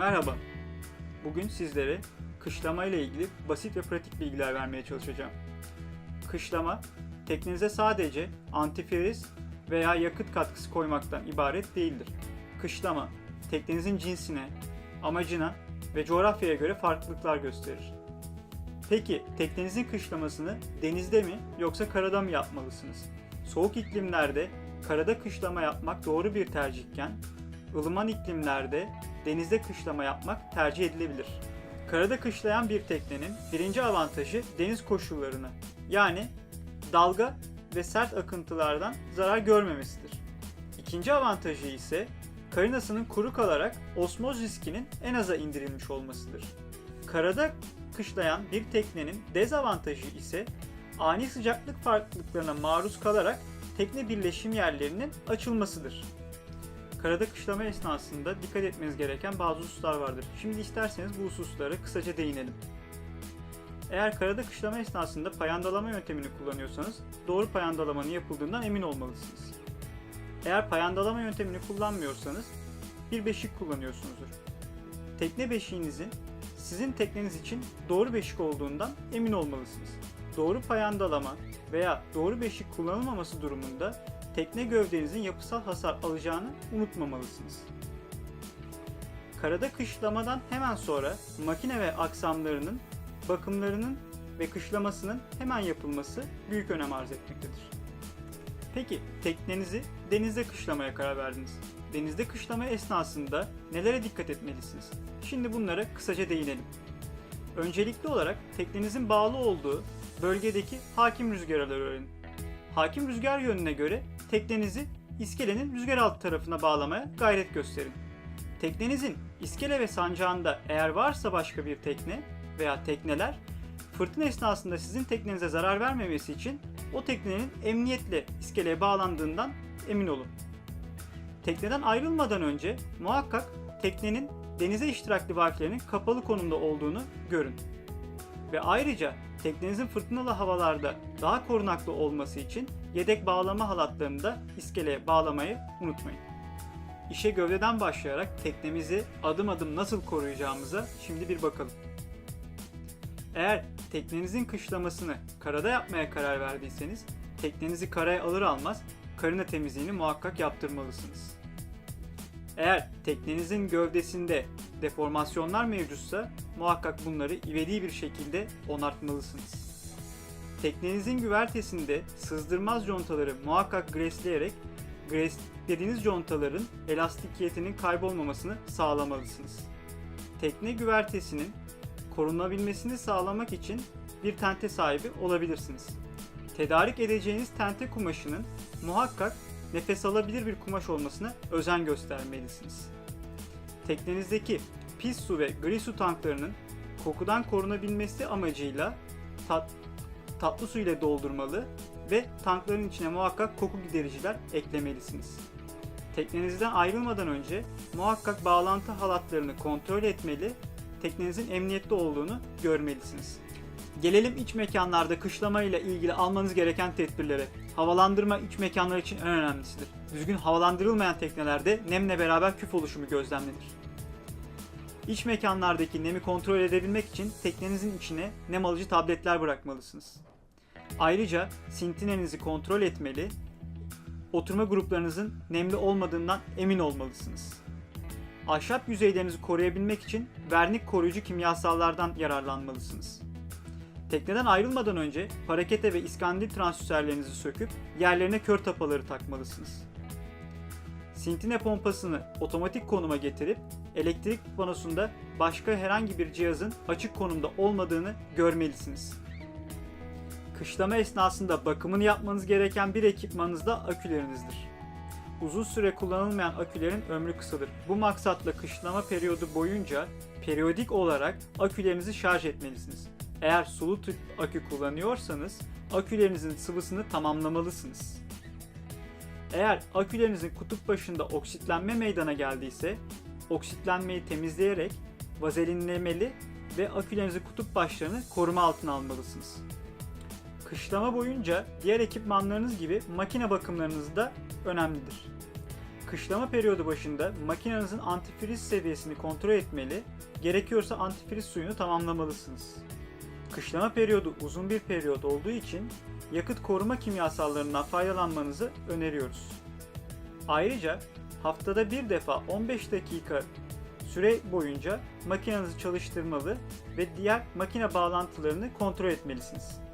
Merhaba, bugün sizlere kışlama ile ilgili basit ve pratik bilgiler vermeye çalışacağım. Kışlama, teknenize sadece antifriz veya yakıt katkısı koymaktan ibaret değildir. Kışlama, teknenizin cinsine, amacına ve coğrafyaya göre farklılıklar gösterir. Peki, teknenizin kışlamasını denizde mi yoksa karada mı yapmalısınız? Soğuk iklimlerde karada kışlama yapmak doğru bir tercihken, ılıman iklimlerde denizde kışlama yapmak tercih edilebilir. Karada kışlayan bir teknenin birinci avantajı deniz koşullarına, yani dalga ve sert akıntılardan zarar görmemesidir. İkinci avantajı ise karinasının kuru kalarak osmoz riskinin en aza indirilmiş olmasıdır. Karada kışlayan bir teknenin dezavantajı ise ani sıcaklık farklılıklarına maruz kalarak tekne birleşim yerlerinin açılmasıdır. Karada kışlama esnasında dikkat etmeniz gereken bazı hususlar vardır. Şimdi isterseniz bu hususlara kısaca değinelim. Eğer karada kışlama esnasında payandalama yöntemini kullanıyorsanız doğru payandalamanın yapıldığından emin olmalısınız. Eğer payandalama yöntemini kullanmıyorsanız bir beşik kullanıyorsunuzdur. Tekne beşiğinizin sizin tekneniz için doğru beşik olduğundan emin olmalısınız. Doğru payandalama veya doğru beşik kullanılmaması durumunda tekne gövdenizin yapısal hasar alacağını unutmamalısınız. Karada kışlamadan hemen sonra makine ve aksamlarının bakımlarının ve kışlamasının hemen yapılması büyük önem arz etmektedir. Peki teknenizi denizde kışlamaya karar verdiniz. Denizde kışlama esnasında nelere dikkat etmelisiniz? Şimdi bunlara kısaca değinelim. Öncelikli olarak teknenizin bağlı olduğu bölgedeki hakim rüzgarları öğrenin. Hakim rüzgar yönüne göre teknenizi iskelenin rüzgar altı tarafına bağlamaya gayret gösterin. Teknenizin iskele ve sancağında eğer varsa başka bir tekne veya tekneler, fırtına esnasında sizin teknenize zarar vermemesi için o teknenin emniyetle iskeleye bağlandığından emin olun. Tekneden ayrılmadan önce muhakkak teknenin denize iştirakli valflerinin kapalı konumda olduğunu görün. Ve ayrıca teknenizin fırtınalı havalarda daha korunaklı olması için yedek bağlama halatlarını da iskeleye bağlamayı unutmayın. İşe gövdeden başlayarak teknemizi adım adım nasıl koruyacağımıza şimdi bir bakalım. Eğer teknenizin kışlamasını karada yapmaya karar verdiyseniz teknenizi karaya alır almaz karina temizliğini muhakkak yaptırmalısınız. Eğer teknenizin gövdesinde deformasyonlar mevcutsa muhakkak bunları ivedi bir şekilde onartmalısınız. Teknenizin güvertesinde sızdırmaz contaları muhakkak gresleyerek greslediğiniz contaların elastikiyetinin kaybolmamasını sağlamalısınız. Tekne güvertesinin korunabilmesini sağlamak için bir tente sahibi olabilirsiniz. Tedarik edeceğiniz tente kumaşının muhakkak nefes alabilir bir kumaş olmasına özen göstermelisiniz. Teknenizdeki pis su ve gri su tanklarının kokudan korunabilmesi amacıyla tatlı su ile doldurmalı ve tankların içine muhakkak koku gidericiler eklemelisiniz. Teknenizden ayrılmadan önce muhakkak bağlantı halatlarını kontrol etmeli, teknenizin emniyetli olduğunu görmelisiniz. Gelelim iç mekanlarda kışlama ile ilgili almanız gereken tedbirlere. Havalandırma iç mekanlar için en önemlisidir. Düzgün havalandırılmayan teknelerde nemle beraber küf oluşumu gözlemlenir. İç mekanlardaki nemi kontrol edebilmek için teknenizin içine nem alıcı tabletler bırakmalısınız. Ayrıca sintinenizi kontrol etmeli, oturma gruplarınızın nemli olmadığından emin olmalısınız. Ahşap yüzeylerinizi koruyabilmek için vernik koruyucu kimyasallardan yararlanmalısınız. Tekneden ayrılmadan önce parakete ve iskandil transdüserlerinizi söküp yerlerine kör tapaları takmalısınız. Sintine pompasını otomatik konuma getirip elektrik panosunda başka herhangi bir cihazın açık konumda olmadığını görmelisiniz. Kışlama esnasında bakımını yapmanız gereken bir ekipmanınız da akülerinizdir. Uzun süre kullanılmayan akülerin ömrü kısadır. Bu maksatla kışlama periyodu boyunca periyodik olarak akülerinizi şarj etmelisiniz. Eğer sulu tip akü kullanıyorsanız akülerinizin sıvısını tamamlamalısınız. Eğer akülerinizin kutup başında oksitlenme meydana geldiyse oksitlenmeyi temizleyerek vazelinlemeli ve akülerinizin kutup başlarını koruma altına almalısınız. Kışlama boyunca diğer ekipmanlarınız gibi makine bakımlarınız da önemlidir. Kışlama periyodu başında makinenizin antifriz seviyesini kontrol etmeli, gerekiyorsa antifriz suyunu tamamlamalısınız. Kışlama periyodu uzun bir periyot olduğu için yakıt koruma kimyasallarından faydalanmanızı öneriyoruz. Ayrıca haftada bir defa 15 dakika süre boyunca makinenizi çalıştırmalı ve diğer makine bağlantılarını kontrol etmelisiniz.